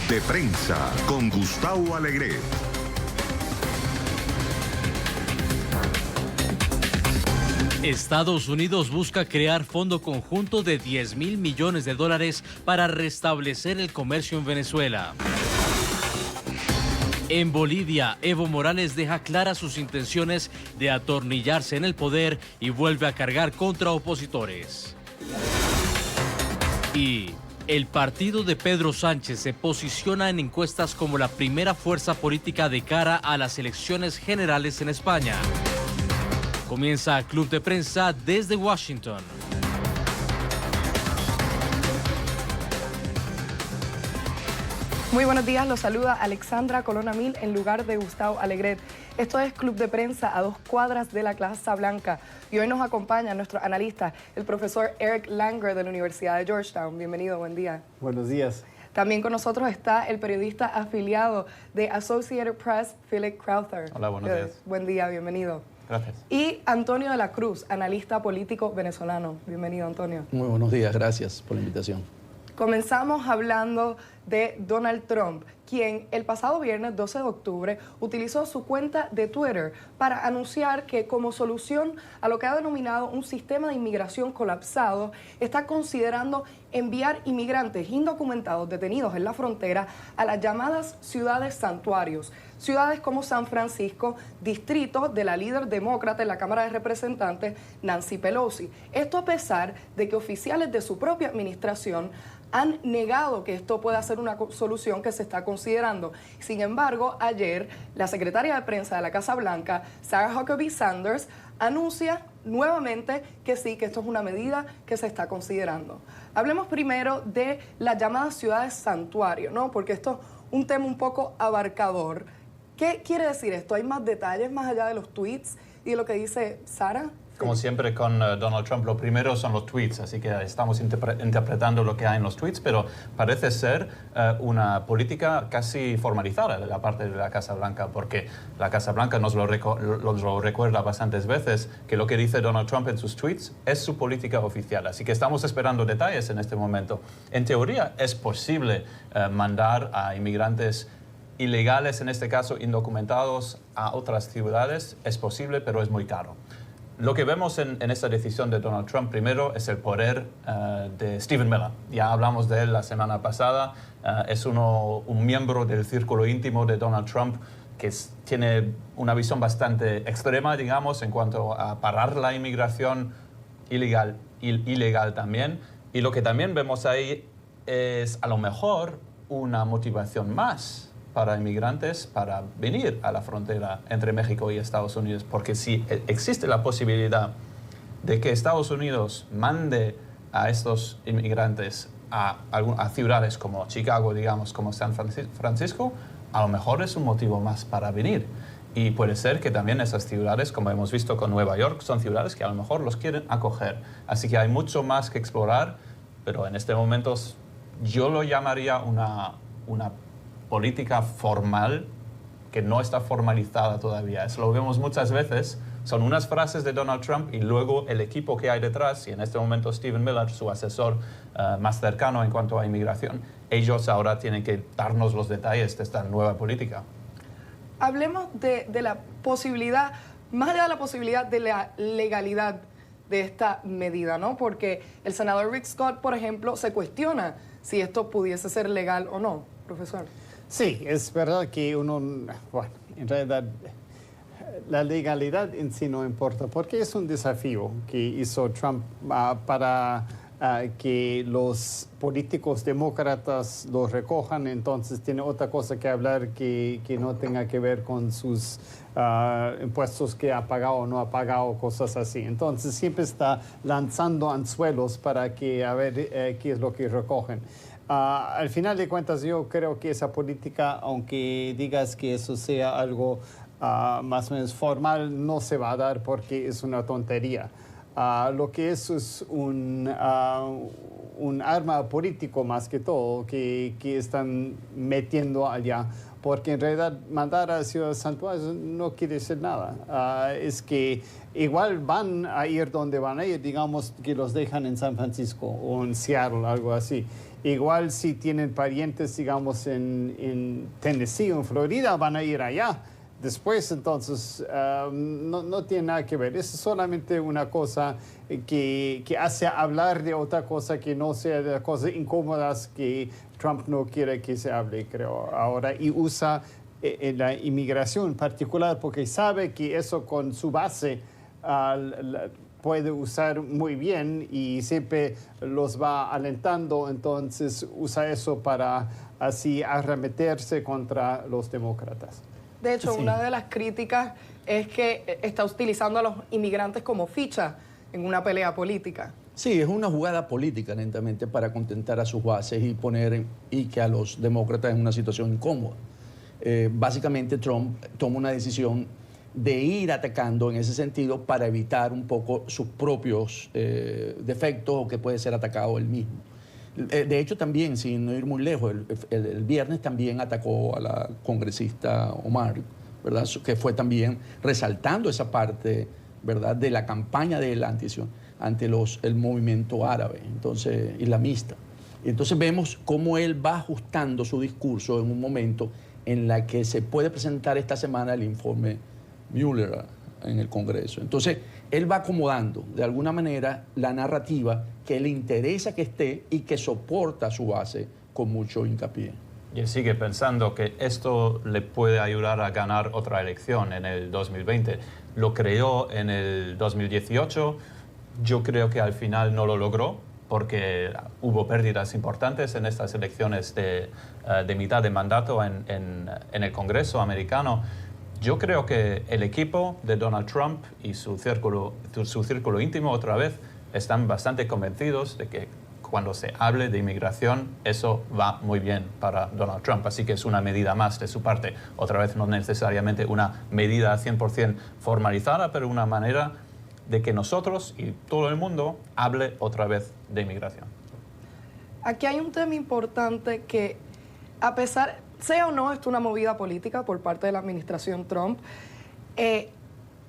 de Prensa con Gustavo Alegret. Estados Unidos busca crear fondo conjunto de $10.000 millones para restablecer el comercio en Venezuela. En Bolivia, Evo Morales deja claras sus intenciones de atornillarse en el poder y vuelve a cargar contra opositores. Y el partido de Pedro Sánchez se posiciona en encuestas como la primera fuerza política de cara a las elecciones generales en España. Comienza Club de Prensa desde Washington. Muy buenos días, los saluda Alexandra Colonna Mil en lugar de Gustavo Alegret. Esto es Club de Prensa a 2 cuadras de la Casa Blanca y hoy nos acompaña nuestro analista, el profesor Eric Langer de la Universidad de Georgetown. Bienvenido, buen día. Buenos días. También con nosotros está el periodista afiliado de Associated Press, Philip Crowther. Hola, buenos días. Buen día, bienvenido. Gracias. Y Antonio de la Cruz, analista político venezolano. Bienvenido, Antonio. Muy buenos días, gracias por la invitación. Comenzamos hablando de Donald Trump, quien el pasado viernes 12 de octubre utilizó su cuenta de Twitter para anunciar que como solución a lo que ha denominado un sistema de inmigración colapsado, está considerando enviar inmigrantes indocumentados detenidos en la frontera a las llamadas ciudades santuarios. Ciudades como San Francisco, distrito de la líder demócrata en la Cámara de Representantes, Nancy Pelosi. Esto a pesar de que oficiales de su propia administración han negado que esto pueda ser una solución que se está considerando. Sin embargo, ayer la secretaria de prensa de la Casa Blanca, Sarah Huckabee Sanders, anuncia nuevamente que sí, que esto es una medida que se está considerando. Hablemos primero de las llamadas ciudades santuario, ¿no? Porque esto es un tema un poco abarcador. ¿Qué quiere decir esto? ¿Hay más detalles más allá de los tweets y de lo que dice Sarah? Como siempre con Donald Trump, lo primero son los tweets, así que estamos interpretando lo que hay en los tweets, pero parece ser una política casi formalizada de la parte de la Casa Blanca, porque la Casa Blanca nos lo recuerda bastantes veces, que lo que dice Donald Trump en sus tweets es su política oficial, así que estamos esperando detalles en este momento. En teoría es posible mandar a inmigrantes ilegales, en este caso indocumentados, a otras ciudades, es posible, pero es muy caro. Lo que vemos en esta decisión de Donald Trump primero es el poder de Stephen Miller. Ya hablamos de él la semana pasada. Es un miembro del círculo íntimo de Donald Trump que tiene una visión bastante extrema, digamos, en cuanto a parar la inmigración ilegal también. Y lo que también vemos ahí es a lo mejor una motivación más para inmigrantes para venir a la frontera entre México y Estados Unidos, porque si existe la posibilidad de que Estados Unidos mande a estos inmigrantes a ciudades como Chicago, digamos, como San Francisco, a lo mejor es un motivo más para venir. Y puede ser que también esas ciudades, como hemos visto con Nueva York, son ciudades que a lo mejor los quieren acoger. Así que hay mucho más que explorar, pero en este momento yo lo llamaría una política formal que no está formalizada todavía. Eso lo vemos muchas veces. Son unas frases de Donald Trump y luego el equipo que hay detrás, y en este momento Stephen Miller, su asesor más cercano en cuanto a inmigración, ellos ahora tienen que darnos los detalles de esta nueva política. Hablemos de la posibilidad, más allá de la posibilidad de la legalidad de esta medida, ¿no? Porque el senador Rick Scott, por ejemplo, se cuestiona si esto pudiese ser legal o no, profesor. Sí, es verdad que en realidad la legalidad en sí no importa, porque es un desafío que hizo Trump para que los políticos demócratas lo recojan, entonces tiene otra cosa que hablar que no tenga que ver con sus impuestos que ha pagado o no ha pagado, cosas así. Entonces siempre está lanzando anzuelos para que a ver qué es lo que recogen. Al final de cuentas, yo creo que esa política, aunque digas que eso sea algo más o menos formal, no se va a dar porque es una tontería. Lo que es un arma político más que todo que están metiendo allá, porque en realidad mandar a Ciudad Santuario no quiere decir nada. Es que igual van a ir donde van a ir, digamos que los dejan en San Francisco o en Seattle, algo así. Igual si tienen parientes, digamos, en Tennessee o en Florida, van a ir allá. Después, entonces, no tiene nada que ver. Es solamente una cosa que hace hablar de otra cosa que no sea de cosas incómodas que Trump no quiere que se hable, creo, ahora. Y usa en la inmigración en particular porque sabe que eso con su base puede usar muy bien y siempre los va alentando. Entonces, usa eso para así arremeterse contra los demócratas. De hecho, Sí. una de las críticas es que está utilizando a los inmigrantes como ficha en una pelea política. Sí, es una jugada política lentamente para contentar a sus bases y que a los demócratas en una situación incómoda. Básicamente Trump toma una decisión de ir atacando en ese sentido para evitar un poco sus propios defectos o que puede ser atacado él mismo. De hecho, también, sin no ir muy lejos, el viernes también atacó a la congresista Omar, ¿verdad? Que fue también resaltando esa parte, ¿verdad?, de la campaña de él ante el movimiento árabe, entonces islamista. Entonces vemos cómo él va ajustando su discurso en un momento en la que se puede presentar esta semana el informe Mueller en el Congreso. Entonces, él va acomodando de alguna manera la narrativa que le interesa que esté y que soporta a su base con mucho hincapié. Y él sigue pensando que esto le puede ayudar a ganar otra elección en el 2020. Lo creó en el 2018, yo creo que al final no lo logró porque hubo pérdidas importantes en estas elecciones de mitad de mandato en el Congreso americano. Yo creo que el equipo de Donald Trump y su círculo íntimo, otra vez, están bastante convencidos de que cuando se hable de inmigración, eso va muy bien para Donald Trump. Así que es una medida más de su parte. Otra vez, no necesariamente una medida 100% formalizada, pero una manera de que nosotros y todo el mundo hable otra vez de inmigración. Aquí hay un tema importante que, a pesar, sea o no, esto es una movida política por parte de la administración Trump,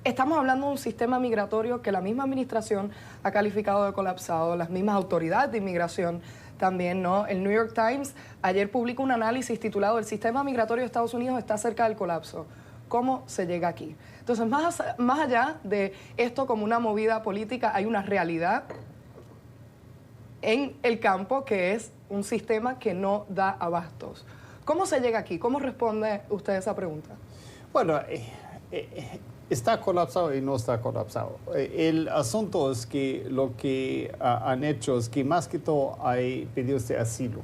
estamos hablando de un sistema migratorio que la misma administración ha calificado de colapsado, las mismas autoridades de inmigración también, ¿no? El New York Times ayer publicó un análisis titulado "El sistema migratorio de Estados Unidos está cerca del colapso. ¿Cómo se llega aquí?". Entonces, más allá de esto como una movida política, hay una realidad en el campo que es un sistema que no da abastos. ¿Cómo se llega aquí? ¿Cómo responde usted a esa pregunta? Bueno, está colapsado y no está colapsado. El asunto es que lo que han hecho es que más que todo hay pedidos de asilo.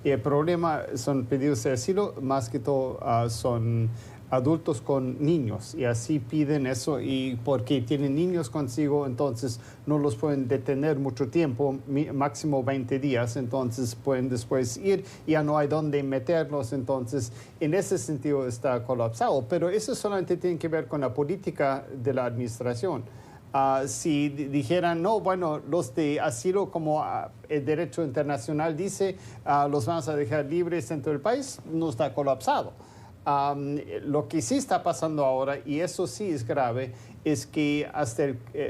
Y el problema son pedidos de asilo, más que todo son adultos con niños y así piden eso y porque tienen niños consigo, entonces no los pueden detener mucho tiempo, máximo 20 días, entonces pueden después ir, ya no hay dónde meterlos, entonces en ese sentido está colapsado, pero eso solamente tiene que ver con la política de la administración. Si dijeran, no, bueno, los de asilo, como el derecho internacional dice, los vamos a dejar libres dentro del país, no está colapsado. Lo que sí está pasando ahora, y eso sí es grave, es que hasta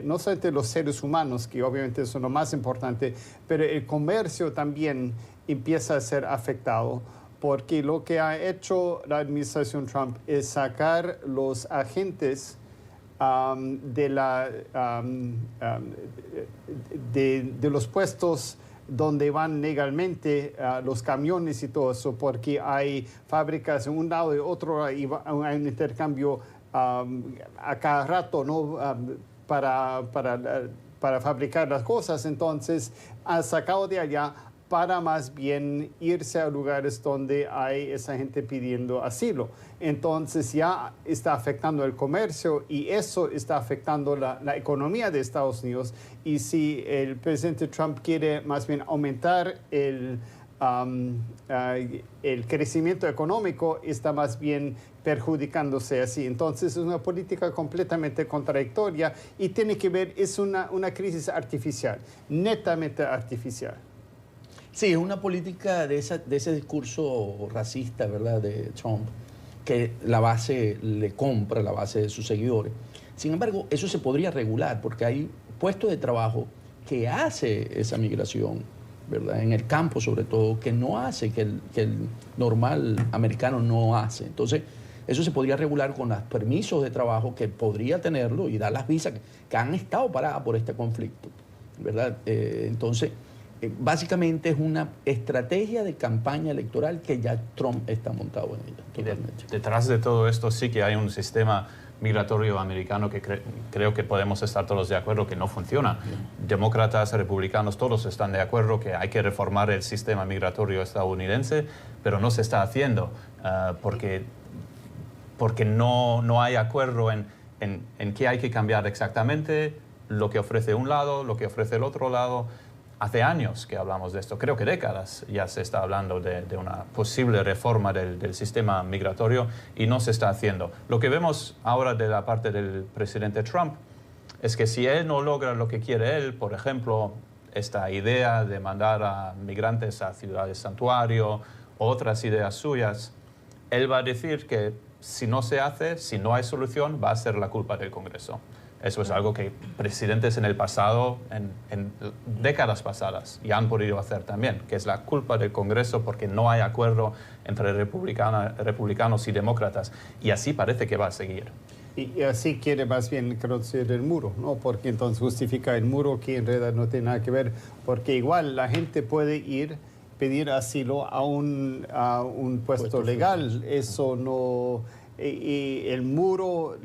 no solamente los seres humanos, que obviamente son lo más importante, pero el comercio también empieza a ser afectado, porque lo que ha hecho la administración Trump es sacar los agentes de los puestos donde van legalmente los camiones y todo eso, porque hay fábricas en un lado y otro, y hay un intercambio a cada rato, ¿no? Para fabricar las cosas. Entonces, han sacado de allá para más bien irse a lugares donde hay esa gente pidiendo asilo. Entonces ya está afectando el comercio y eso está afectando la economía de Estados Unidos. Y si el presidente Trump quiere más bien aumentar el crecimiento económico, está más bien perjudicándose así. Entonces es una política completamente contradictoria y tiene que ver, es una crisis artificial, netamente artificial. Sí, es una política de ese discurso racista, ¿verdad?, de Trump, que la base le compra, la base de sus seguidores. Sin embargo, eso se podría regular porque hay puestos de trabajo que hace esa migración, ¿verdad? En el campo sobre todo, que no hace, que el normal americano no hace. Entonces, eso se podría regular con los permisos de trabajo que podría tenerlo y dar las visas que han estado paradas por este conflicto, ¿verdad? Entonces, básicamente es una estrategia de campaña electoral que ya Trump está montado en ella. Totalmente. Detrás de todo esto sí que hay un sistema migratorio americano que creo que podemos estar todos de acuerdo que no funciona. Demócratas, republicanos, todos están de acuerdo que hay que reformar el sistema migratorio estadounidense, pero no se está haciendo porque no hay acuerdo en qué hay que cambiar exactamente, lo que ofrece un lado, lo que ofrece el otro lado. Hace años que hablamos de esto, creo que décadas ya se está hablando de una posible reforma del sistema migratorio y no se está haciendo. Lo que vemos ahora de la parte del presidente Trump es que si él no logra lo que quiere él, por ejemplo, esta idea de mandar a migrantes a ciudades santuario, otras ideas suyas, él va a decir que si no se hace, si no hay solución, va a ser la culpa del Congreso. Eso es algo que presidentes en el pasado, en décadas pasadas, ya han podido hacer también, que es la culpa del Congreso porque no hay acuerdo entre republicanos y demócratas. Y así parece que va a seguir. Y así quiere más bien construir el muro, ¿no? Porque entonces justifica el muro que en realidad no tiene nada que ver, porque igual la gente puede ir, pedir asilo a un puesto legal. Eso no... Y el muro,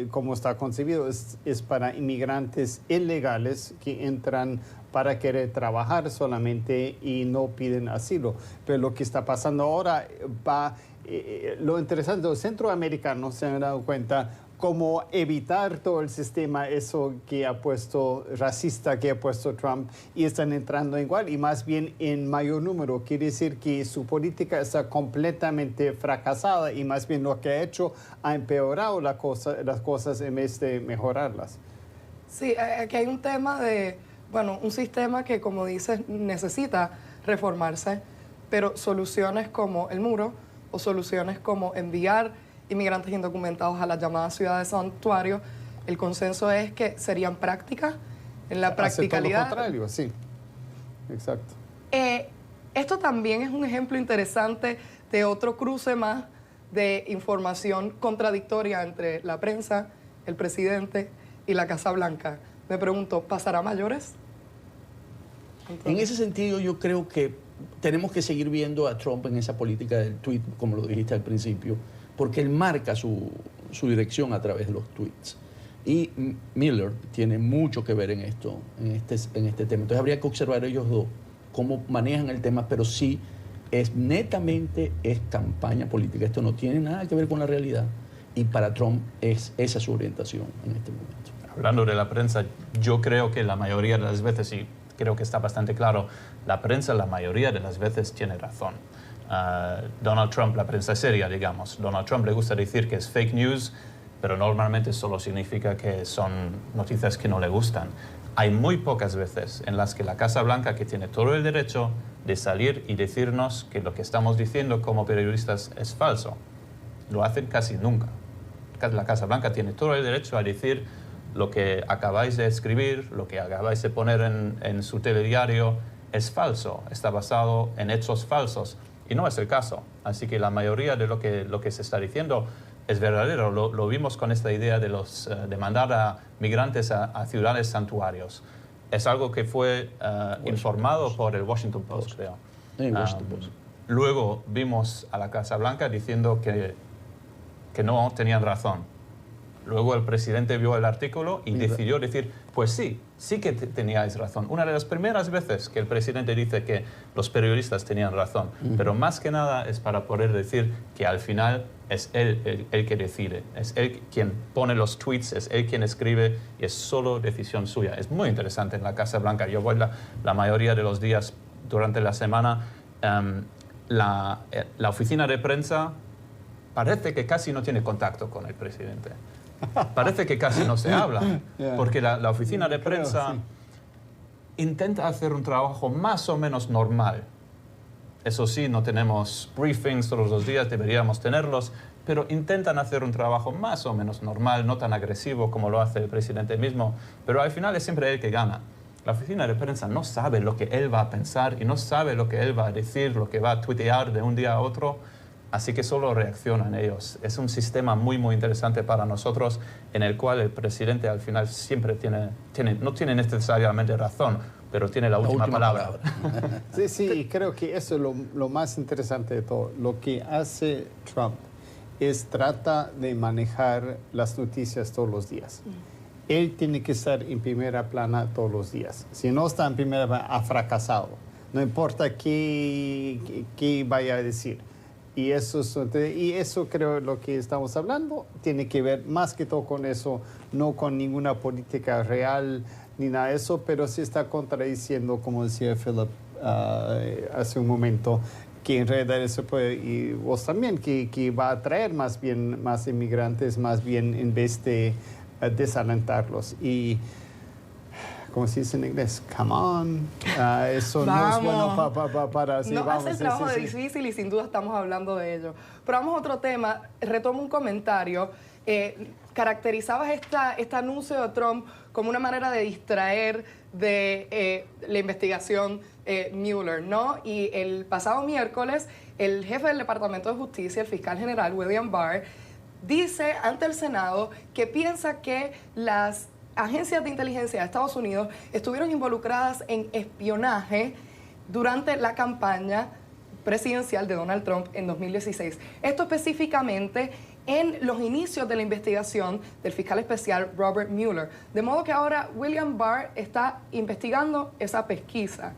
como está concebido, es para inmigrantes ilegales que entran para querer trabajar solamente y no piden asilo. Pero lo que está pasando ahora lo interesante, los centroamericanos se han dado cuenta cómo evitar todo el sistema, eso que ha puesto racista, que ha puesto Trump, y están entrando igual, y más bien en mayor número. Quiere decir que su política está completamente fracasada, y más bien lo que ha hecho ha empeorado las cosas en vez de mejorarlas. Sí, aquí hay un tema de, un sistema que, como dices, necesita reformarse, pero soluciones como el muro o soluciones como enviar inmigrantes indocumentados a las llamadas ciudades santuario, el consenso es que serían prácticas en la practicalidad. Hace todo lo contrario, sí. Exacto. Esto también es un ejemplo interesante de otro cruce más de información contradictoria entre la prensa, el presidente y la Casa Blanca. Me pregunto, ¿pasará a mayores? Entonces, en ese sentido, yo creo que tenemos que seguir viendo a Trump en esa política del tweet, como lo dijiste al principio, porque él marca su dirección a través de los tweets. Y Miller tiene mucho que ver en esto, en este tema. Entonces habría que observar ellos dos cómo manejan el tema, pero sí netamente es campaña política. Esto no tiene nada que ver con la realidad. Y para Trump esa es su orientación en este momento. Hablando de la prensa, yo creo que la mayoría de las veces, y creo que está bastante claro, la prensa la mayoría de las veces tiene razón. Donald Trump, la prensa seria, digamos. Donald Trump le gusta decir que es fake news, pero normalmente solo significa que son noticias que no le gustan. Hay muy pocas veces en las que la Casa Blanca, que tiene todo el derecho de salir y decirnos que lo que estamos diciendo como periodistas es falso, lo hacen casi nunca. La Casa Blanca tiene todo el derecho a decir lo que acabáis de escribir, lo que acabáis de poner en su telediario es falso, está basado en hechos falsos. Y no es el caso. Así que la mayoría de lo que se está diciendo es verdadero. Lo vimos con esta idea de mandar a migrantes a ciudades santuarios. Es algo que fue informado por el Washington Post, creo. Washington Post. Luego vimos a la Casa Blanca diciendo que no tenían razón. Luego el presidente vio el artículo y decidió decir, pues sí que teníais razón. Una de las primeras veces que el presidente dice que los periodistas tenían razón, pero más que nada es para poder decir que al final es él el que decide, es él quien pone los tweets, es él quien escribe y es solo decisión suya. Es muy interesante en la Casa Blanca. Yo voy la mayoría de los días durante la semana. La oficina de prensa parece que casi no tiene contacto con el presidente. Parece que casi no se habla, porque la oficina de prensa intenta hacer un trabajo más o menos normal. Eso sí, no tenemos briefings todos los días, deberíamos tenerlos, pero intentan hacer un trabajo más o menos normal, no tan agresivo como lo hace el presidente mismo, pero al final es siempre él que gana. La oficina de prensa no sabe lo que él va a pensar y no sabe lo que él va a decir, lo que va a tuitear de un día a otro, así que solo reaccionan ellos. Es un sistema muy, muy interesante para nosotros en el cual el presidente al final siempre no tiene necesariamente razón, pero tiene la última palabra. Sí, sí, y creo que eso es lo más interesante de todo. Lo que hace Trump es trata de manejar las noticias todos los días. Él tiene que estar en primera plana todos los días. Si no está en primera plana, ha fracasado. No importa qué vaya a decir. Y eso creo lo que estamos hablando tiene que ver más que todo con eso, no con ninguna política real ni nada de eso, pero sí está contradiciendo, como decía Philip hace un momento, que en realidad eso puede, y vos también, que va a traer más inmigrantes, más bien en vez de desalentarlos. Y, como se dice en inglés, come on, eso vamos. no es bueno para... Sí, no vamos, hace el trabajo difícil y sin duda estamos hablando de ello. Pero vamos a otro tema. Retomo un comentario. Caracterizabas este anuncio de Trump como una manera de distraer de la investigación Mueller, ¿no? Y el pasado miércoles, el jefe del Departamento de Justicia, el fiscal general William Barr, dice ante el Senado que piensa que las agencias de inteligencia de Estados Unidos estuvieron involucradas en espionaje durante la campaña presidencial de Donald Trump en 2016. Esto específicamente en los inicios de la investigación del fiscal especial Robert Mueller. De modo que ahora William Barr está investigando esa pesquisa.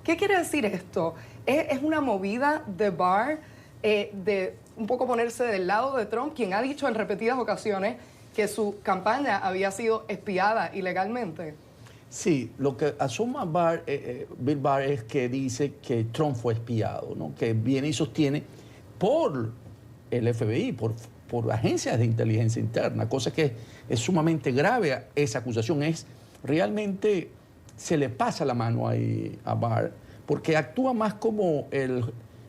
¿Qué quiere decir esto? ¿Es una movida de Barr de un poco ponerse del lado de Trump, quien ha dicho en repetidas ocasiones que su campaña había sido espiada ilegalmente? Sí, lo que asoma Bill Barr es que dice que Trump fue espiado, ¿no? Que viene y sostiene por el FBI, por agencias de inteligencia interna, cosa que es sumamente grave. Esa acusación realmente se le pasa la mano ahí a Barr, porque actúa más como el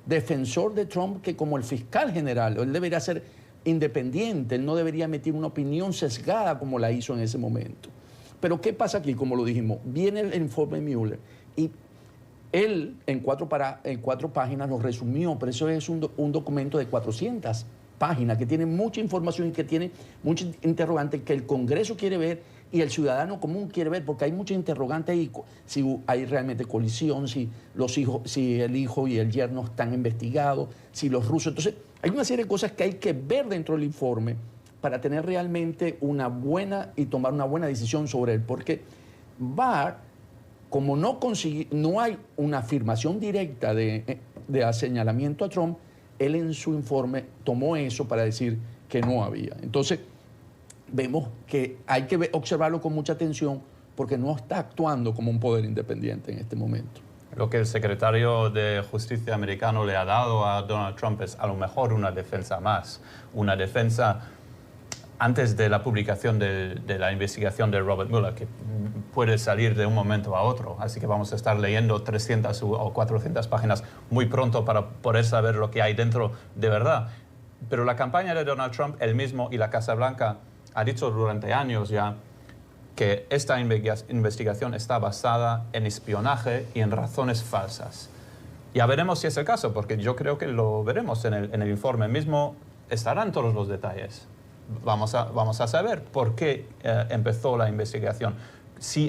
defensor de Trump que como el fiscal general. Él debería ser independiente, él no debería emitir una opinión sesgada como la hizo en ese momento. Pero ¿qué pasa aquí? Como lo dijimos, viene el informe Mueller y él en cuatro páginas lo resumió, pero eso es un documento de 400 páginas que tiene mucha información y que tiene muchos interrogantes que el Congreso quiere ver y el ciudadano común quiere ver, porque hay muchos interrogantes ahí, si hay realmente colisión, si el hijo y el yerno están investigados, si los rusos. Entonces, hay una serie de cosas que hay que ver dentro del informe para tener realmente y tomar una buena decisión sobre él, porque Barr, como no hay una afirmación directa de señalamiento a Trump, él en su informe tomó eso para decir que no había. Entonces, vemos que hay que observarlo con mucha atención porque no está actuando como un poder independiente en este momento. Lo que el secretario de Justicia americano le ha dado a Donald Trump es a lo mejor una defensa más, una defensa antes de la publicación de la investigación de Robert Mueller, que puede salir de un momento a otro. Así que vamos a estar leyendo 300 o 400 páginas muy pronto para poder saber lo que hay dentro de verdad. Pero la campaña de Donald Trump, él mismo y la Casa Blanca, ha dicho durante años ya que esta investigación está basada en espionaje y en razones falsas. Ya veremos si es el caso, porque yo creo que lo veremos en el informe mismo, estarán todos los detalles. Vamos a saber por qué empezó la investigación, si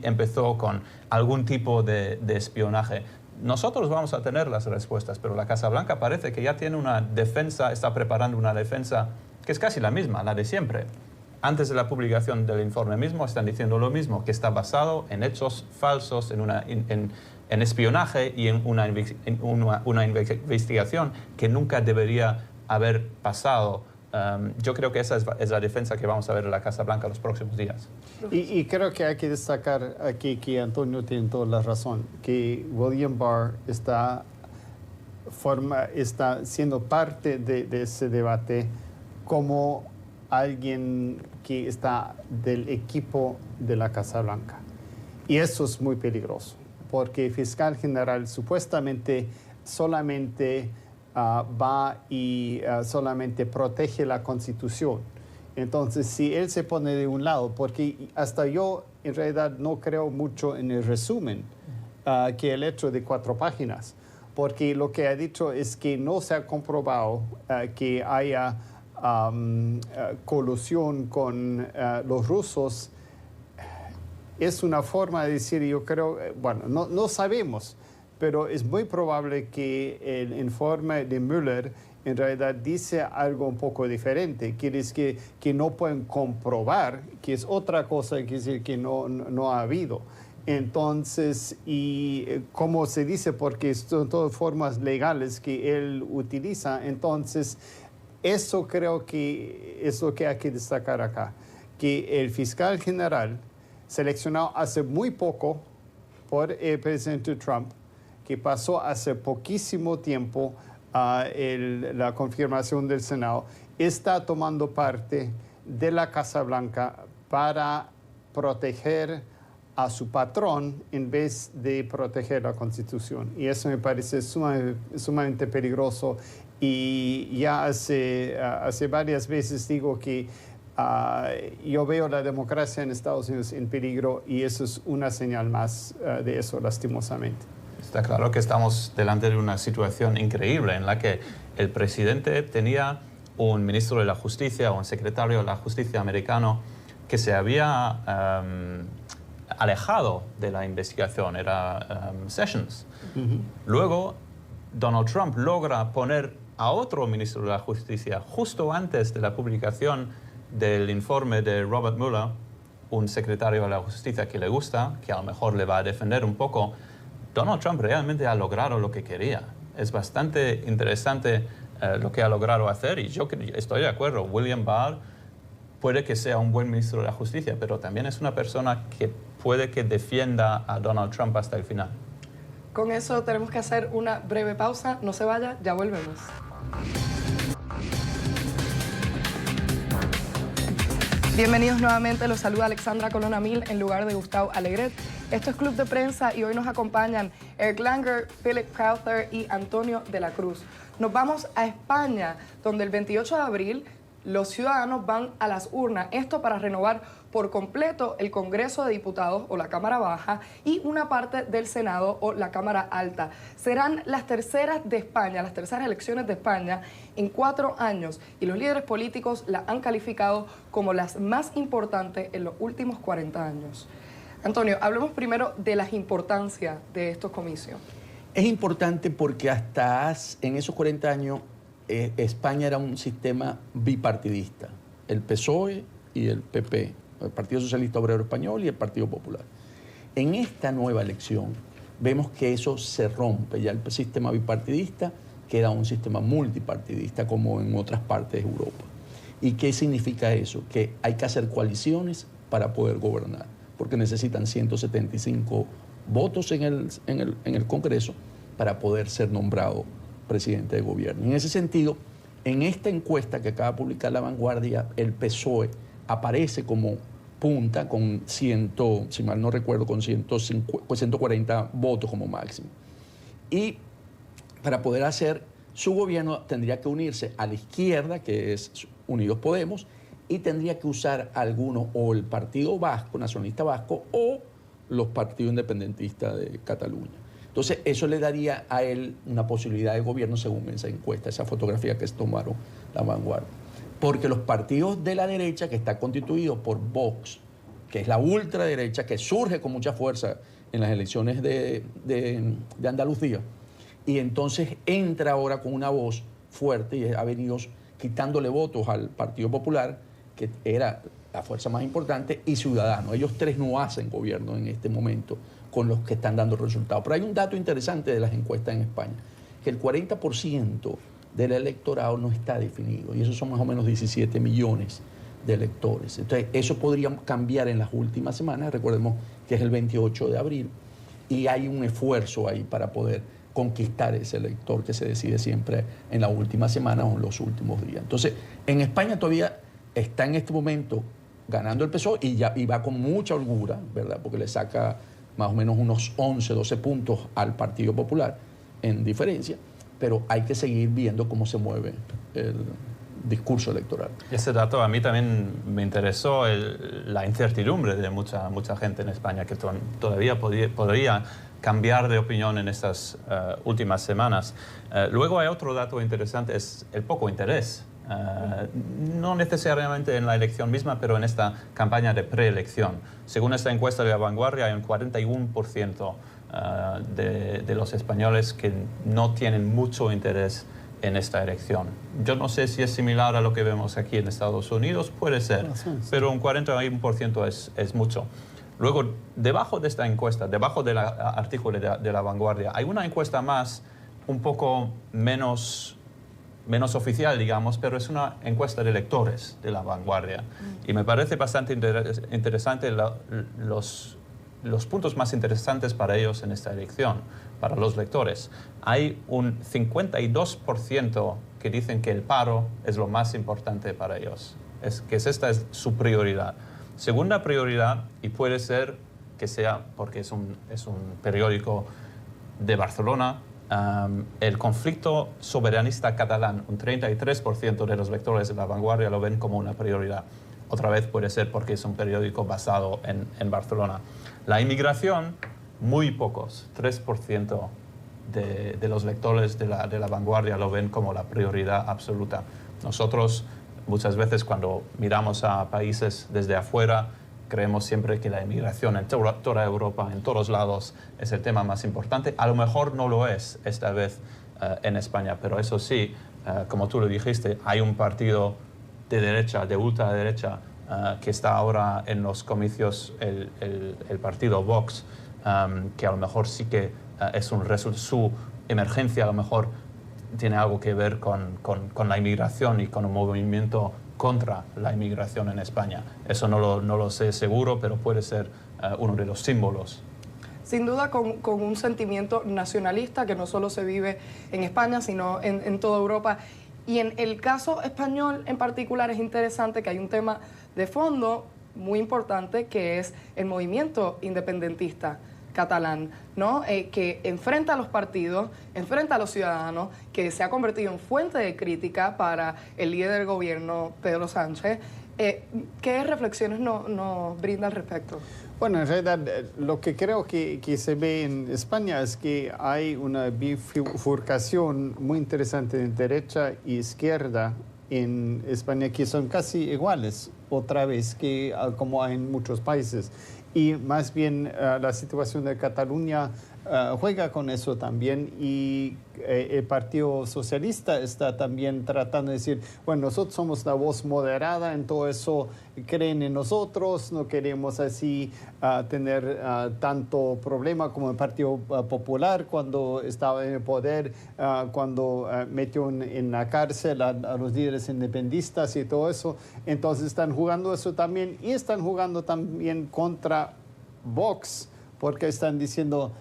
empezó con algún tipo de espionaje. Nosotros vamos a tener las respuestas, pero la Casa Blanca parece que ya tiene una defensa, está preparando una defensa que es casi la misma, la de siempre. Antes de la publicación del informe mismo están diciendo lo mismo, que está basado en hechos falsos, en espionaje y en una investigación que nunca debería haber pasado. Yo creo que esa es la defensa que vamos a ver en la Casa Blanca los próximos días. Y creo que hay que destacar aquí que Antonio tiene toda la razón, que William Barr está siendo parte de ese debate como alguien que está del equipo de la Casa Blanca. Y eso es muy peligroso, porque el fiscal general supuestamente solamente va y solamente protege la Constitución. Entonces, si él se pone de un lado, porque hasta yo en realidad no creo mucho en el resumen que el hecho de 4 páginas, porque lo que ha dicho es que no se ha comprobado que haya colusión con los rusos. Es una forma de decir, yo creo, bueno, no sabemos, pero es muy probable que el informe de Mueller en realidad dice algo un poco diferente. Quiere decir que no pueden comprobar, que es otra cosa, quiere decir que no ha habido. Entonces, y como se dice, porque son todas formas legales que él utiliza, entonces eso creo que es lo que hay que destacar acá, que el fiscal general seleccionado hace muy poco por el presidente Trump, que pasó hace poquísimo tiempo la confirmación del Senado, está tomando parte de la Casa Blanca para proteger a su patrón en vez de proteger la Constitución. Y eso me parece sumamente peligroso. Y ya hace varias veces digo que yo veo la democracia en Estados Unidos en peligro y eso es una señal más de eso, lastimosamente. Está claro que estamos delante de una situación increíble en la que el presidente tenía un ministro de la Justicia o un secretario de la Justicia americano que se había alejado de la investigación, era Sessions. Luego, Donald Trump logra poner a otro ministro de la Justicia justo antes de la publicación del informe de Robert Mueller, un secretario de la Justicia que le gusta, que a lo mejor le va a defender un poco. Donald Trump realmente ha logrado lo que quería. Es bastante interesante lo que ha logrado hacer y yo estoy de acuerdo. William Barr puede que sea un buen ministro de la Justicia, pero también es una persona que puede que defienda a Donald Trump hasta el final. Con eso tenemos que hacer una breve pausa. No se vaya, ya volvemos. Bienvenidos nuevamente, los saluda Alexandra Colonna Mil en lugar de Gustavo Alegret. Esto es Club de Prensa y hoy nos acompañan Eric Langer, Philip Crowther y Antonio de la Cruz. Nos vamos a España, donde el 28 de abril los ciudadanos van a las urnas, esto para renovar por completo el Congreso de Diputados o la Cámara Baja y una parte del Senado o la Cámara Alta. Serán las terceras de España, las terceras elecciones de España en 4 años y los líderes políticos las han calificado como las más importantes en los últimos 40 años. Antonio, hablemos primero de la importancia de estos comicios. Es importante porque hasta en esos 40 años España era un sistema bipartidista, el PSOE y el PP, el Partido Socialista Obrero Español y el Partido Popular. En esta nueva elección vemos que eso se rompe, ya el sistema bipartidista queda un sistema multipartidista como en otras partes de Europa. ¿Y qué significa eso? Que hay que hacer coaliciones para poder gobernar, porque necesitan 175 votos en el Congreso para poder ser nombrado presidente de gobierno. En ese sentido, en esta encuesta que acaba de publicar La Vanguardia, el PSOE aparece como punta con si mal no recuerdo, con 140 votos como máximo. Y para poder hacer su gobierno tendría que unirse a la izquierda, que es Unidos Podemos, y tendría que usar alguno, o el Partido Vasco, Nacionalista Vasco, o los partidos independentistas de Cataluña. Entonces, eso le daría a él una posibilidad de gobierno según esa encuesta, esa fotografía que tomaron La Vanguardia. Porque los partidos de la derecha, que está constituido por Vox, que es la ultraderecha, que surge con mucha fuerza en las elecciones de Andalucía, y entonces entra ahora con una voz fuerte y ha venido quitándole votos al Partido Popular, que era la fuerza más importante, y Ciudadanos. Ellos tres no hacen gobierno en este momento con los que están dando resultados. Pero hay un dato interesante de las encuestas en España, que el 40% del electorado no está definido, y esos son más o menos 17 millones de electores. Entonces, eso podría cambiar en las últimas semanas. Recordemos que es el 28 de abril, y hay un esfuerzo ahí para poder conquistar ese elector que se decide siempre en la última semana o en los últimos días. Entonces, en España todavía está en este momento ganando el PSOE y va con mucha holgura, ¿verdad? Porque le saca más o menos unos 11, 12 puntos al Partido Popular en diferencia, pero hay que seguir viendo cómo se mueve el discurso electoral. Ese dato a mí también me interesó, la incertidumbre de mucha gente en España que todavía podría cambiar de opinión en estas últimas semanas. Luego hay otro dato interesante, es el poco interés. No necesariamente en la elección misma, pero en esta campaña de preelección. Según esta encuesta de La Vanguardia, hay un 41% de los españoles que no tienen mucho interés en esta elección. Yo no sé si es similar a lo que vemos aquí en Estados Unidos, puede ser, pero un 41% es mucho. Luego, debajo de esta encuesta, debajo del artículo de La Vanguardia, hay una encuesta más, un poco menos oficial, digamos, pero es una encuesta de lectores de La Vanguardia. Y me parece bastante interesante los puntos más interesantes para ellos en esta elección, para los lectores. Hay un 52% que dicen que el paro es lo más importante para ellos, esta es su prioridad. Segunda prioridad, y puede ser que sea porque es un periódico de Barcelona, el conflicto soberanista catalán, un 33% de los lectores de La Vanguardia lo ven como una prioridad. Otra vez puede ser porque es un periódico basado en Barcelona. La inmigración, muy pocos, 3% de los lectores de la Vanguardia lo ven como la prioridad absoluta. Nosotros, muchas veces cuando miramos a países desde afuera, creemos siempre que la inmigración en toda Europa, en todos lados, es el tema más importante. A lo mejor no lo es esta vez en España, pero eso sí, como tú lo dijiste, hay un partido de derecha, de ultraderecha, que está ahora en los comicios, el partido Vox, que a lo mejor sí que es su emergencia, a lo mejor tiene algo que ver con la inmigración y con un movimiento contra la inmigración en España. Eso no lo sé seguro, pero puede ser uno de los símbolos. Sin duda con un sentimiento nacionalista que no solo se vive en España, sino en toda Europa. Y en el caso español en particular es interesante que hay un tema de fondo muy importante que es el movimiento independentista catalán, ¿no? Que enfrenta a los partidos, enfrenta a los ciudadanos, que se ha convertido en fuente de crítica para el líder del gobierno, Pedro Sánchez. ¿Qué reflexiones nos brinda al respecto? Bueno, en realidad lo que creo que se ve en España es que hay una bifurcación muy interesante de derecha y izquierda en España que son casi iguales, otra vez, que como hay en muchos países. Y más bien la situación de Cataluña juega con eso también y el Partido Socialista está también tratando de decir, bueno, nosotros somos la voz moderada, en todo eso creen en nosotros, no queremos así tener tanto problema como el Partido Popular cuando estaba en el poder, cuando metió en la cárcel a los líderes independistas y todo eso. Entonces están jugando eso también y están jugando también contra Vox, porque están diciendo,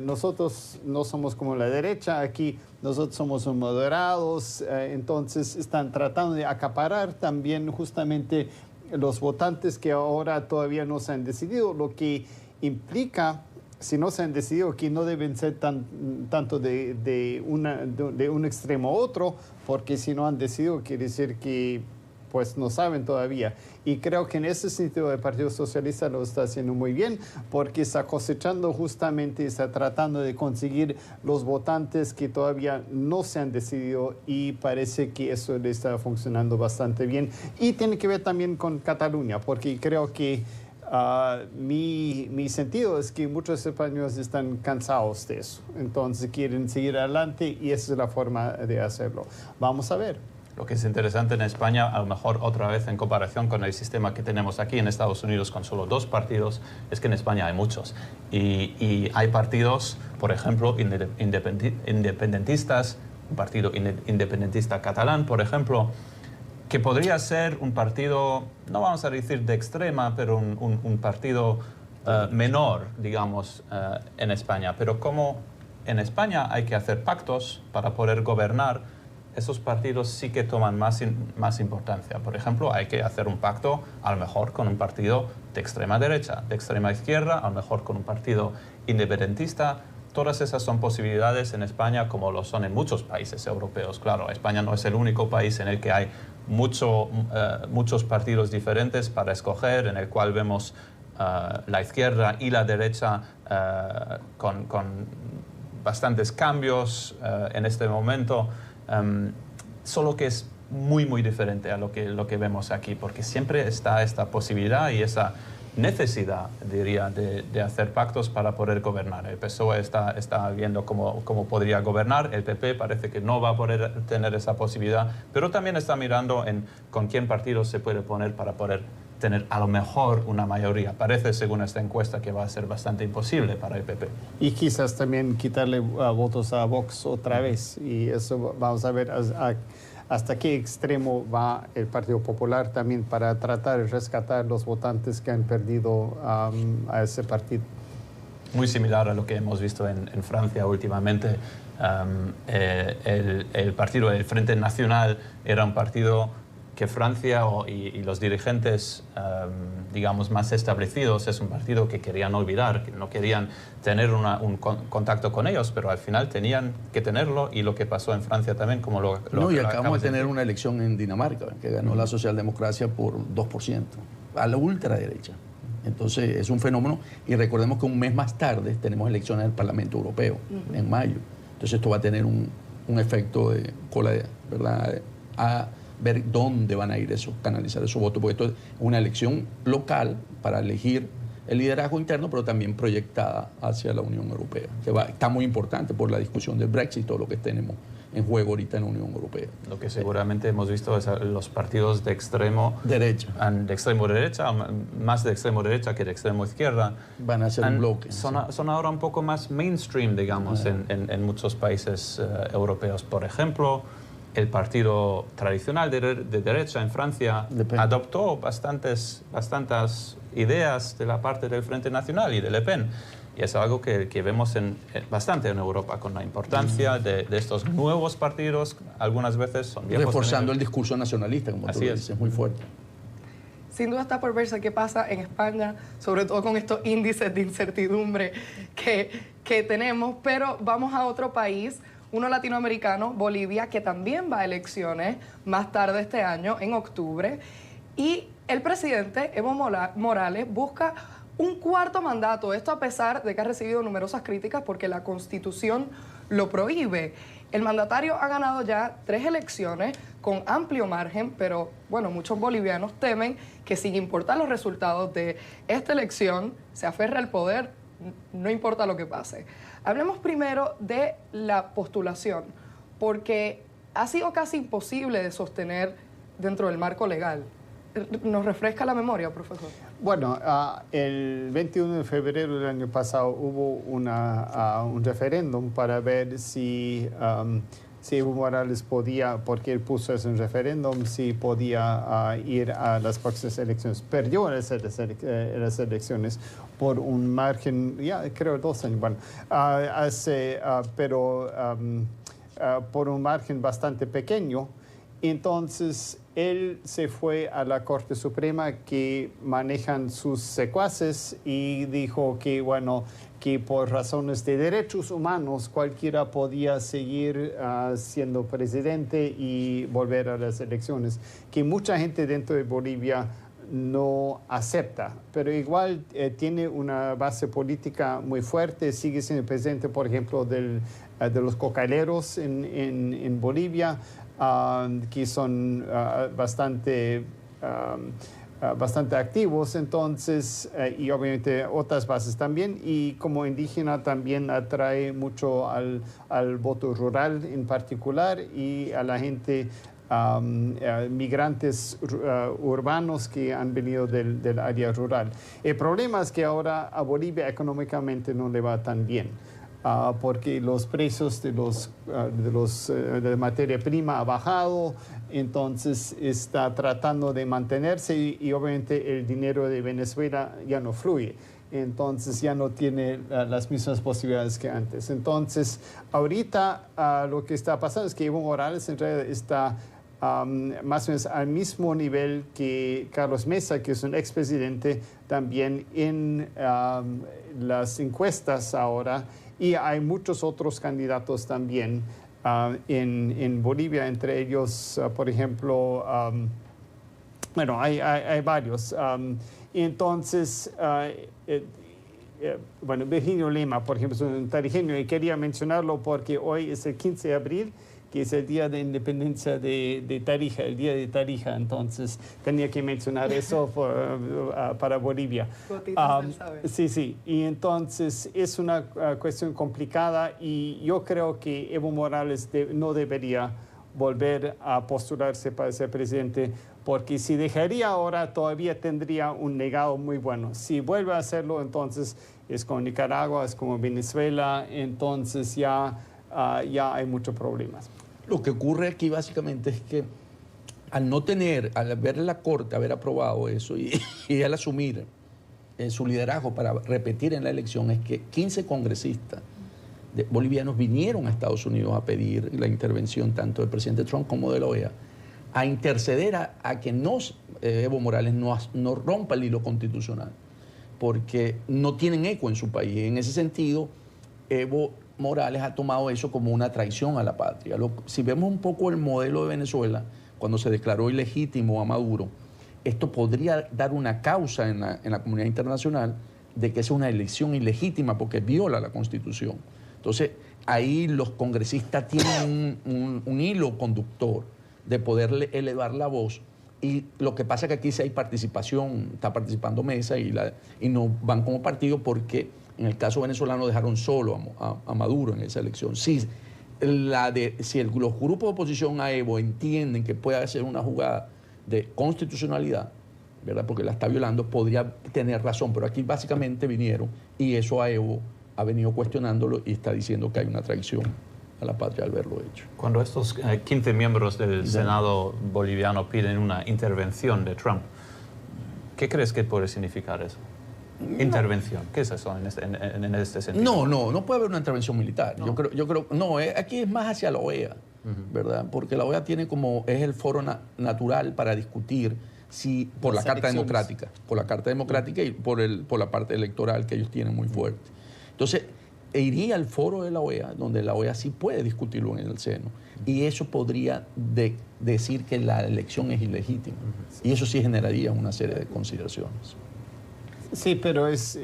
nosotros no somos como la derecha, aquí nosotros somos moderados, entonces están tratando de acaparar también justamente los votantes que ahora todavía no se han decidido, lo que implica, si no se han decidido, que no deben ser tanto de un extremo a otro, porque si no han decidido quiere decir que pues no saben todavía. Y creo que en ese sentido el Partido Socialista lo está haciendo muy bien porque está cosechando justamente, está tratando de conseguir los votantes que todavía no se han decidido y parece que eso le está funcionando bastante bien. Y tiene que ver también con Cataluña porque creo que mi sentido es que muchos españoles están cansados de eso. Entonces quieren seguir adelante y esa es la forma de hacerlo. Vamos a ver. Lo que es interesante en España, a lo mejor otra vez en comparación con el sistema que tenemos aquí en Estados Unidos con solo 2 partidos, es que en España hay muchos. Y hay partidos, por ejemplo, independentistas, un partido independentista catalán, por ejemplo, que podría ser un partido, no vamos a decir de extrema, pero un partido menor, digamos, en España. Pero como en España hay que hacer pactos para poder gobernar, esos partidos sí que toman más importancia. Por ejemplo, hay que hacer un pacto a lo mejor con un partido de extrema derecha, de extrema izquierda, a lo mejor con un partido independentista. todas esas son posibilidades en España como lo son en muchos países europeos. Claro, España no es el único país en el que hay muchos partidos diferentes para escoger, en el cual vemos la izquierda y la derecha con bastantes cambios en este momento, solo que es muy diferente a lo que vemos aquí, porque siempre está esta posibilidad y esa necesidad, diría, de hacer pactos para poder gobernar. El PSOE está viendo cómo podría gobernar, el PP parece que no va a poder tener esa posibilidad, pero también está mirando con quién partido se puede poner para poder tener a lo mejor una mayoría. Parece, según esta encuesta, que va a ser bastante imposible para el PP. Y quizás también quitarle votos a Vox otra vez. Y eso vamos a ver hasta qué extremo va el Partido Popular también para tratar de rescatar los votantes que han perdido a ese partido. Muy similar a lo que hemos visto en Francia últimamente. El partido, el Frente Nacional, era un partido que Francia y los dirigentes, digamos, más establecidos, es un partido que querían olvidar, que no querían tener un contacto con ellos, pero al final tenían que tenerlo, y lo que pasó en Francia también, como lo y acabamos de tener una elección en Dinamarca, que ganó la socialdemocracia por 2%, a la ultraderecha. Entonces es un fenómeno, y recordemos que un mes más tarde tenemos elecciones del Parlamento Europeo, en mayo. Entonces esto va a tener un efecto de cola, ¿verdad?, a ver dónde van a ir canalizar esos votos, porque esto es una elección local para elegir el liderazgo interno, pero también proyectada hacia la Unión Europea, que está muy importante por la discusión del Brexit, todo lo que tenemos en juego ahorita en la Unión Europea. Lo que seguramente hemos visto es los partidos de extremo derecha, más de extremo derecha que de extremo izquierda, van a ser un bloque. Son ahora un poco más mainstream, digamos, en muchos países europeos. Por ejemplo, el partido tradicional de derecha en Francia adoptó bastantes ideas de la parte del Frente Nacional y de Le Pen. Y es algo que vemos bastante en Europa, con la importancia de estos nuevos partidos. Algunas veces son viejos. Reforzando el discurso nacionalista, como tú dices, es muy fuerte. Sin duda está por verse qué pasa en España, sobre todo con estos índices de incertidumbre que tenemos. Pero vamos a otro país, uno latinoamericano, Bolivia, que también va a elecciones más tarde este año, en octubre. Y el presidente Evo Morales busca un cuarto mandato, esto a pesar de que ha recibido numerosas críticas porque la Constitución lo prohíbe. El mandatario ha ganado ya 3 elecciones con amplio margen, pero bueno, muchos bolivianos temen que sin importar los resultados de esta elección, se aferra al poder, no importa lo que pase. Hablemos primero de la postulación, porque ha sido casi imposible de sostener dentro del marco legal. ¿Nos refresca la memoria, profesor? Bueno, el 21 de febrero del año pasado hubo un referéndum para ver si Evo Morales podía, porque él puso eso en referéndum, si podía ir a las próximas elecciones. Perdió las elecciones por un margen, ya creo 2 años, bueno, pero por un margen bastante pequeño. Entonces, él se fue a la Corte Suprema, que manejan sus secuaces, y dijo que, bueno, que por razones de derechos humanos cualquiera podía seguir siendo presidente y volver a las elecciones, que mucha gente dentro de Bolivia no acepta, pero igual tiene una base política muy fuerte, sigue siendo presidente, por ejemplo, de los cocaleros en Bolivia, que son bastante activos, entonces, y obviamente otras bases también, y como indígena también atrae mucho al voto rural en particular, y a la gente, migrantes urbanos que han venido del área rural. El problema es que ahora a Bolivia económicamente no le va tan bien, porque los precios de materia prima ha bajado, entonces está tratando de mantenerse, y obviamente el dinero de Venezuela ya no fluye, entonces ya no tiene las mismas posibilidades que antes. Entonces ahorita lo que está pasando es que Evo Morales en realidad está más o menos al mismo nivel que Carlos Mesa, que es un expresidente, también en las encuestas ahora, y hay muchos otros candidatos también en Bolivia, entre ellos, por ejemplo, bueno, hay varios. Y entonces, bueno, Virgilio Lema, por ejemplo, es un tarijeño, y quería mencionarlo porque hoy es el 15 de abril, que es el día de independencia de Tarija, el día de Tarija, entonces tenía que mencionar eso para Bolivia. Sí, sí, y entonces es una cuestión complicada y yo creo que Evo Morales no debería volver a postularse para ser presidente, porque si dejaría ahora todavía tendría un legado muy bueno. Si vuelve a hacerlo, entonces es como Nicaragua, es como Venezuela, entonces ya hay muchos problemas. Lo que ocurre aquí básicamente es que al ver la Corte haber aprobado eso y al asumir su liderazgo para repetir en la elección, es que 15 congresistas bolivianos vinieron a Estados Unidos a pedir la intervención tanto del presidente Trump como de la OEA, a interceder a que Evo Morales no rompa el hilo constitucional, porque no tienen eco en su país. En ese sentido, Evo Morales ha tomado eso como una traición a la patria. Si vemos un poco el modelo de Venezuela, cuando se declaró ilegítimo a Maduro, esto podría dar una causa en la comunidad internacional de que es una elección ilegítima porque viola la Constitución. Entonces, ahí los congresistas tienen un hilo conductor de poder elevar la voz, y lo que pasa es que aquí sí hay participación, está participando Mesa y no van como partido, porque en el caso venezolano dejaron solo a Maduro en esa elección. Si los grupos de oposición a Evo entienden que puede hacer una jugada de constitucionalidad, ¿verdad?, porque la está violando, podría tener razón, pero aquí básicamente vinieron y eso a Evo ha venido cuestionándolo y está diciendo que hay una traición a la patria al haberlo hecho. Cuando estos 15 miembros del Senado boliviano piden una intervención de Trump, ¿qué crees que puede significar eso? Intervención, ¿qué es eso en este sentido? No puede haber una intervención militar. No. Yo creo, aquí es más hacia la OEA, ¿verdad? Porque la OEA tiene es el foro natural para discutir por la Carta Democrática, y por la parte electoral que ellos tienen muy fuerte. Entonces, iría al foro de la OEA, donde la OEA sí puede discutirlo en el seno, y eso podría decir que la elección es ilegítima, y eso sí generaría una serie de consideraciones. Sí, pero es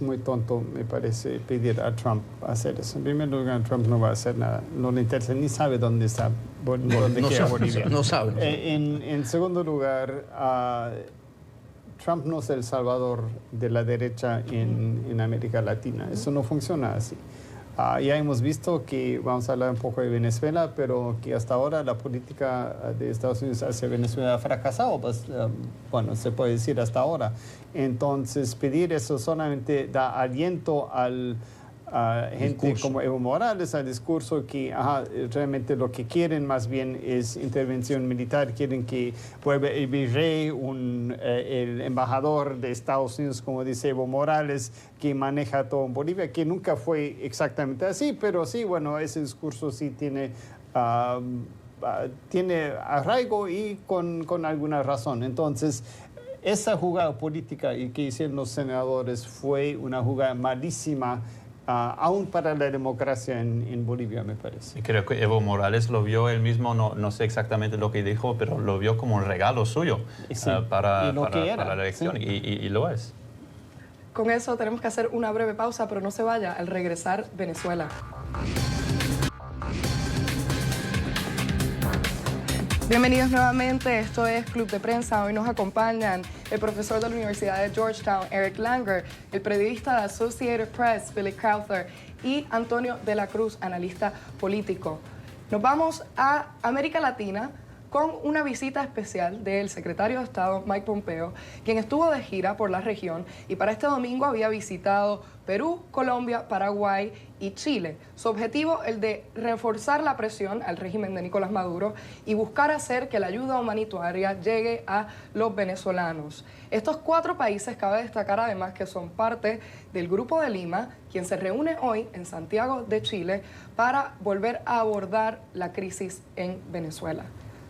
muy tonto, me parece, pedir a Trump hacer eso. En primer lugar, Trump no va a hacer nada, no le interesa, ni sabe dónde está, dónde queda Bolivia. No sabe. En segundo lugar, Trump no es el salvador de la derecha en América Latina. Eso no funciona así. Ya hemos visto que, vamos a hablar un poco de Venezuela, pero que hasta ahora la política de Estados Unidos hacia Venezuela ha fracasado, pues, bueno, se puede decir hasta ahora. Entonces, pedir eso solamente da aliento a gente como Evo Morales, al discurso que realmente lo que quieren más bien es intervención militar, quieren que vuelva el virrey, el embajador de Estados Unidos, como dice Evo Morales, que maneja todo en Bolivia, que nunca fue exactamente así, pero sí, bueno, ese discurso sí tiene arraigo y con alguna razón. Entonces, esa jugada política que hicieron los senadores fue una jugada malísima, aún para la democracia en Bolivia, me parece. Y creo que Evo Morales lo vio él mismo, no sé exactamente lo que dijo, pero lo vio como un regalo suyo para la elección, sí. Y lo es. Con eso tenemos que hacer una breve pausa, pero no se vaya. Al regresar, Venezuela. Bienvenidos nuevamente, esto es Club de Prensa. Hoy nos acompañan el profesor de la Universidad de Georgetown, Eric Langer, el periodista de Associated Press, Philip Crowther, y Antonio de la Cruz, analista político. Nos vamos a América Latina con una visita especial del secretario de Estado, Mike Pompeo, quien estuvo de gira por la región y para este domingo había visitado Perú, Colombia, Paraguay y Chile. Su objetivo, el de reforzar la presión al régimen de Nicolás Maduro y buscar hacer que la ayuda humanitaria llegue a los venezolanos. Estos 4 países, cabe destacar además que son parte del Grupo de Lima, quien se reúne hoy en Santiago de Chile para volver a abordar la crisis en Venezuela.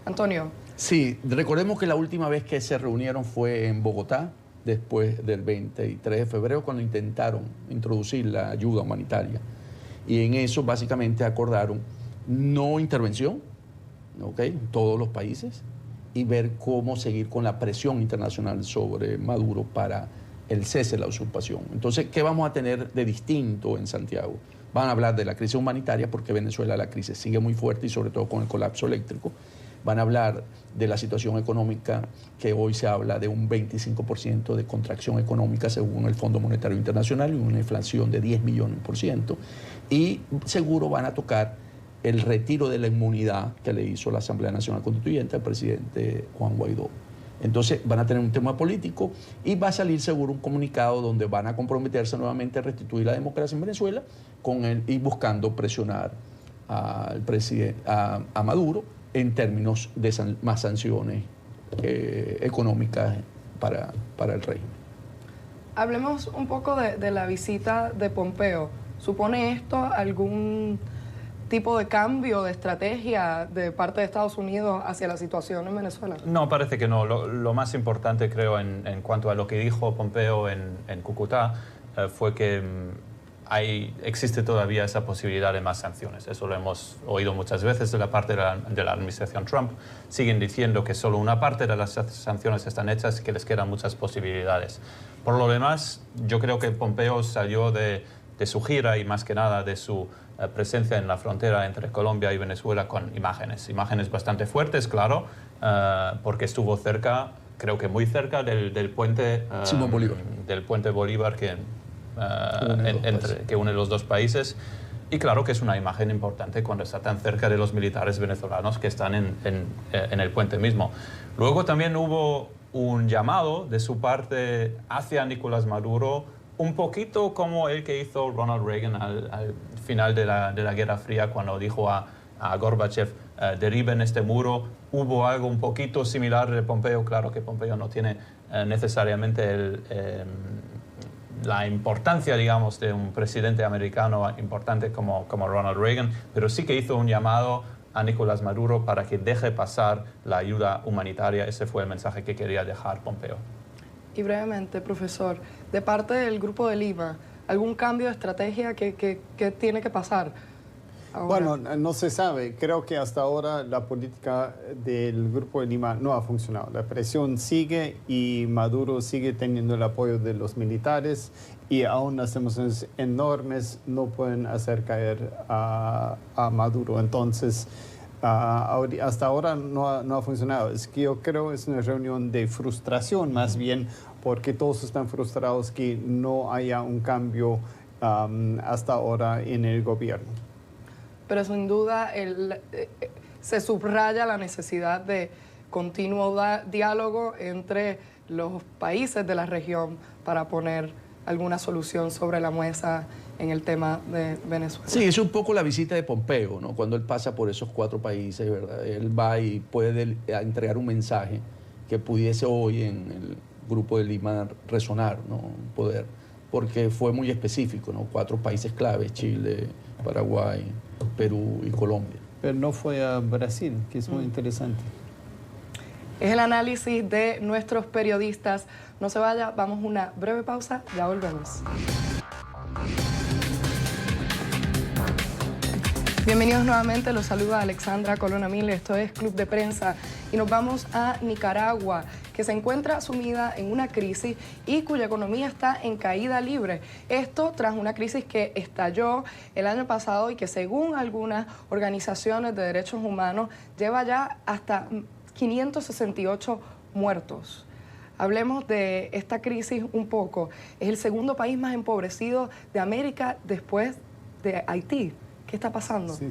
Antonio. Sí, recordemos que la última vez que se reunieron fue en Bogotá, después del 23 de febrero, cuando intentaron introducir la ayuda humanitaria. Y en eso básicamente acordaron no intervención, ¿ok?, en todos los países, y ver cómo seguir con la presión internacional sobre Maduro para el cese de la usurpación. Entonces, ¿qué vamos a tener de distinto en Santiago? Van a hablar de la crisis humanitaria, porque Venezuela la crisis sigue muy fuerte y sobre todo con el colapso eléctrico. Van a hablar de la situación económica, que hoy se habla de un 25% de contracción económica según el Fondo Monetario Internacional y una inflación de 10 millones %. Y seguro van a tocar el retiro de la inmunidad que le hizo la Asamblea Nacional Constituyente al presidente Juan Guaidó. Entonces van a tener un tema político y va a salir seguro un comunicado donde van a comprometerse nuevamente a restituir la democracia en Venezuela y buscando presionar al a Maduro en términos de más sanciones económicas para el régimen. Hablemos un poco de la visita de Pompeo. ¿Supone esto algún tipo de cambio de estrategia de parte de Estados Unidos hacia la situación en Venezuela? No, parece que no. Lo más importante, creo, en cuanto a lo que dijo Pompeo en Cúcuta, fue que existe todavía esa posibilidad de más sanciones. Eso lo hemos oído muchas veces de la parte de la administración Trump. Siguen diciendo que solo una parte de las sanciones están hechas y que les quedan muchas posibilidades. Por lo demás, yo creo que Pompeo salió de su gira y más que nada de su presencia en la frontera entre Colombia y Venezuela con imágenes bastante fuertes, claro, porque estuvo cerca, creo que muy cerca del puente Simón Bolívar. Del puente Bolívar que une los dos países. Y claro que es una imagen importante cuando está tan cerca de los militares venezolanos que están en el puente mismo. Luego también hubo un llamado de su parte hacia Nicolás Maduro, un poquito como el que hizo Ronald Reagan al final de la Guerra Fría, cuando dijo a Gorbachev, derriben este muro. Hubo algo un poquito similar de Pompeo. Claro que Pompeo no tiene necesariamente la importancia, digamos, de un presidente americano importante como Ronald Reagan, pero sí que hizo un llamado a Nicolás Maduro para que deje pasar la ayuda humanitaria. Ese fue el mensaje que quería dejar Pompeo. Y brevemente, profesor, de parte del Grupo de Lima, ¿algún cambio de estrategia que tiene que pasar ahora? Bueno, no se sabe. Creo que hasta ahora la política del Grupo de Lima no ha funcionado. La presión sigue y Maduro sigue teniendo el apoyo de los militares y aún las emociones enormes no pueden hacer caer a Maduro. Entonces, hasta ahora no ha funcionado. Es que yo creo que es una reunión de frustración más bien, porque todos están frustrados que no haya un cambio hasta ahora en el gobierno. Pero sin duda se subraya la necesidad de continuo diálogo entre los países de la región para poner alguna solución sobre la mesa en el tema de Venezuela. Sí, es un poco la visita de Pompeo, ¿no? Cuando él pasa por esos 4 países, ¿verdad? Él va y puede entregar un mensaje que pudiese hoy en el Grupo de Lima resonar, ¿no? Poder, porque fue muy específico, ¿no? 4 países claves: Chile, Paraguay, Perú y Colombia. Pero no fue a Brasil, que es muy interesante. Es el análisis de nuestros periodistas. No se vaya, vamos a una breve pausa, ya volvemos. Bienvenidos nuevamente, los saluda Alexandra Colonna Mil, esto es Club de Prensa y nos vamos a Nicaragua, que se encuentra sumida en una crisis y cuya economía está en caída libre. Esto tras una crisis que estalló el año pasado y que según algunas organizaciones de derechos humanos lleva ya hasta 568 muertos. Hablemos de esta crisis un poco. Es el segundo país más empobrecido de América después de Haití. ¿Qué está pasando? Sí.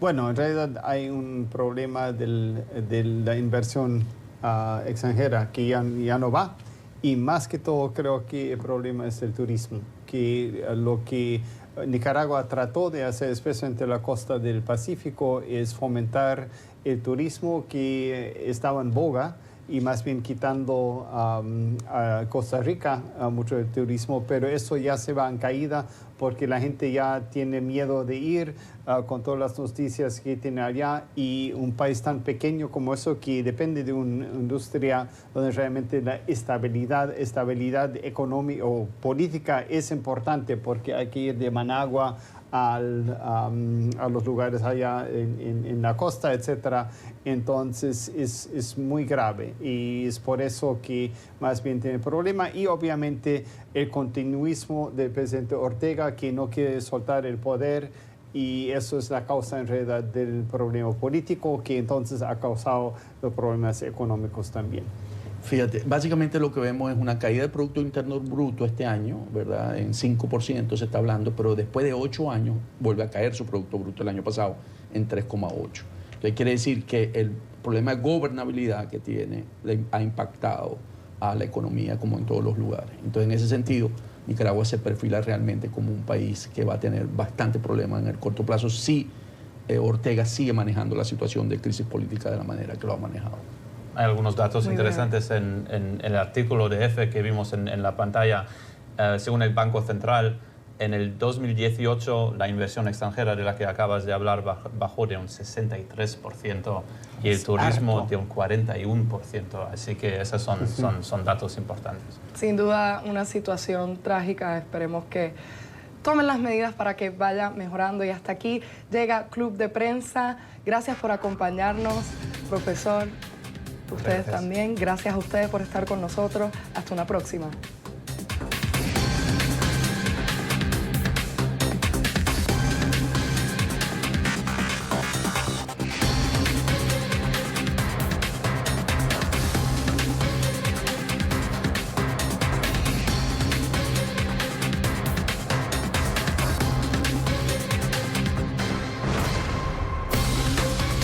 Bueno, en realidad hay un problema de la inversión extranjera que ya no va. Y más que todo creo que el problema es el turismo. Que lo que Nicaragua trató de hacer, especialmente en la costa del Pacífico, es fomentar el turismo que estaba en boga y más bien quitando a Costa Rica mucho del turismo, pero eso ya se va en caída porque la gente ya tiene miedo de ir con todas las noticias que tiene allá, y un país tan pequeño como eso que depende de una industria donde realmente la estabilidad económica o política es importante, porque hay que ir de Managua a los lugares allá en la costa, etcétera. Entonces es muy grave, y es por eso que más bien tiene problema, y obviamente el continuismo del presidente Ortega, que no quiere soltar el poder, y eso es la causa en realidad del problema político, que entonces ha causado los problemas económicos también. Fíjate, básicamente lo que vemos es una caída del Producto Interno Bruto este año, ¿verdad? En 5% se está hablando, pero después de 8 años vuelve a caer su Producto Bruto el año pasado en 3,8. Entonces quiere decir que el problema de gobernabilidad que tiene ha impactado a la economía como en todos los lugares. Entonces en ese sentido, Nicaragua se perfila realmente como un país que va a tener bastante problemas en el corto plazo si Ortega sigue manejando la situación de crisis política de la manera que lo ha manejado. Hay algunos datos Muy interesantes en el artículo de EFE que vimos en la pantalla. Según el Banco Central, en el 2018 la inversión extranjera de la que acabas de hablar bajó de un 63% y el turismo de un 41%. Así que esos son datos importantes. Sin duda una situación trágica. Esperemos que tomen las medidas para que vaya mejorando. Y hasta aquí llega Club de Prensa. Gracias por acompañarnos, profesor. Ustedes también. Gracias a ustedes por estar con nosotros. Hasta una próxima.